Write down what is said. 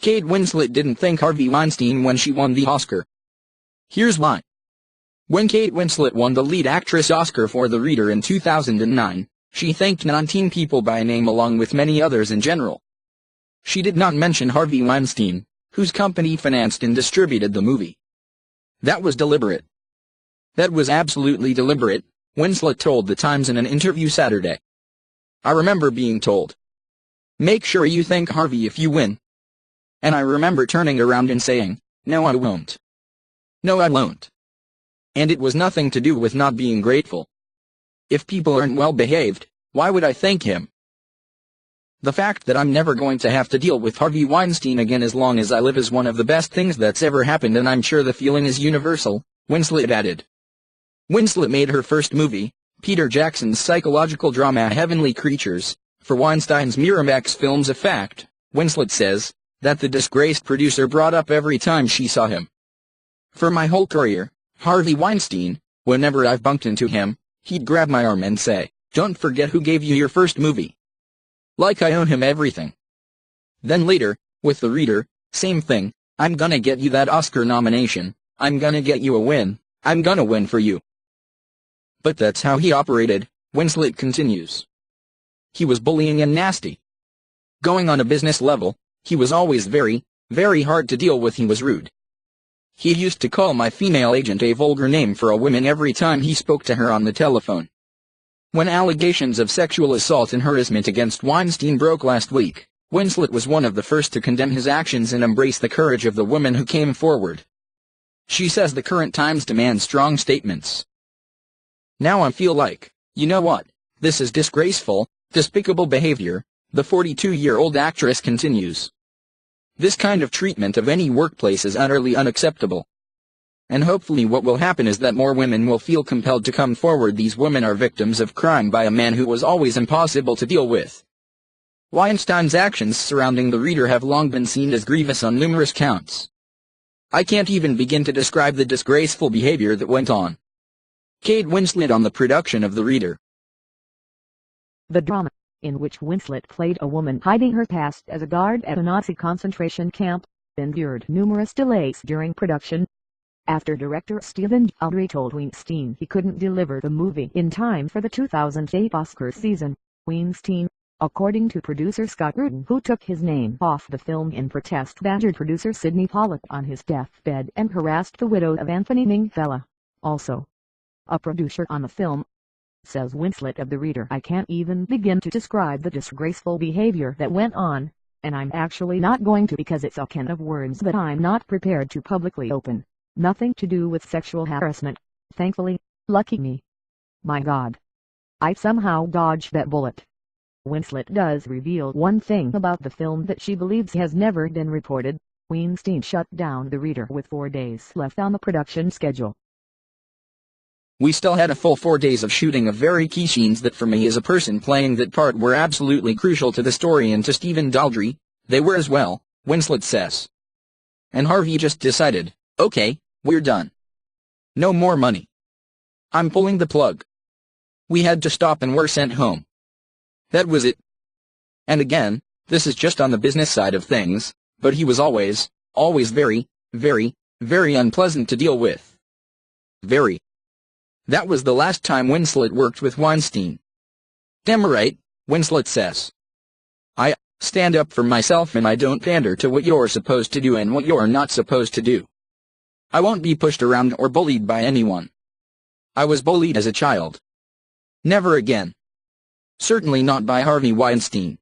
Kate Winslet didn't thank Harvey Weinstein when she won the Oscar. Here's why. When Kate Winslet won the lead actress Oscar for The Reader in 2009, she thanked 19 people by name along with many others in general. She did not mention Harvey Weinstein, whose company financed and distributed the movie. That was deliberate. That was absolutely deliberate, Winslet told The Times in an interview Saturday. I remember being told, "Make sure you thank Harvey if you win." And I remember turning around and saying, "No, I won't. No, I won't." And it was nothing to do with not being grateful. If people aren't well behaved, why would I thank him? The fact that I'm never going to have to deal with Harvey Weinstein again as long as I live is one of the best things that's ever happened, and I'm sure the feeling is universal, Winslet added. Winslet made her first movie, Peter Jackson's psychological drama Heavenly Creatures, for Weinstein's Miramax Films. A fact, Winslet says, that the disgraced producer brought up every time she saw him. For my whole career, Harvey Weinstein, whenever I've bumped into him, he'd grab my arm and say, "Don't forget who gave you your first movie." Like I own him everything. Then later, with The Reader, same thing, "I'm gonna get you that Oscar nomination, I'm gonna get you a win, I'm gonna win for you." But that's how he operated, Winslet continues. He was bullying and nasty. Going on a business level, he was always very, very hard to deal with. He was rude. He used to call my female agent a vulgar name for a woman every time he spoke to her on the telephone. When allegations of sexual assault and harassment against Weinstein broke last week, Winslet was one of the first to condemn his actions and embrace the courage of the women who came forward. She says the current times demand strong statements. "Now I feel like, you know what, this is disgraceful, despicable behavior," the 42-year-old actress continues. "This kind of treatment of any workplace is utterly unacceptable. And hopefully what will happen is that more women will feel compelled to come forward. These women are victims of crime by a man who was always impossible to deal with." Weinstein's actions surrounding The Reader have long been seen as grievous on numerous counts. I can't even begin to describe the disgraceful behavior that went on. Kate Winslet on the production of The Reader. The drama, in which Winslet played a woman hiding her past as a guard at a Nazi concentration camp, endured numerous delays during production. After director Stephen Daldry told Weinstein he couldn't deliver the movie in time for the 2008 Oscar season, Weinstein, according to producer Scott Rudin, who took his name off the film in protest, badgered producer Sidney Pollack on his deathbed and harassed the widow of Anthony Minghella, also a producer on the film. Says Winslet of The Reader, "I can't even begin to describe the disgraceful behavior that went on, and I'm actually not going to because it's a can of worms that I'm not prepared to publicly open. Nothing to do with sexual harassment, thankfully. Lucky me. My God. I somehow dodged that bullet." Winslet does reveal one thing about the film that she believes has never been reported. Weinstein shut down The Reader with 4 days left on the production schedule. "We still had a full 4 days of shooting of very key scenes that for me as a person playing that part were absolutely crucial to the story and to Stephen Daldry, they were as well," Winslet says. "And Harvey just decided, okay, we're done. No more money. I'm pulling the plug. We had to stop and were sent home. That was it." And again, this is just on the business side of things, but he was always very, very, very unpleasant to deal with. Very. That was the last time Winslet worked with Weinstein. "Damn right," Winslet says. "I stand up for myself and I don't pander to what you're supposed to do and what you're not supposed to do. I won't be pushed around or bullied by anyone. I was bullied as a child. Never again. Certainly not by Harvey Weinstein."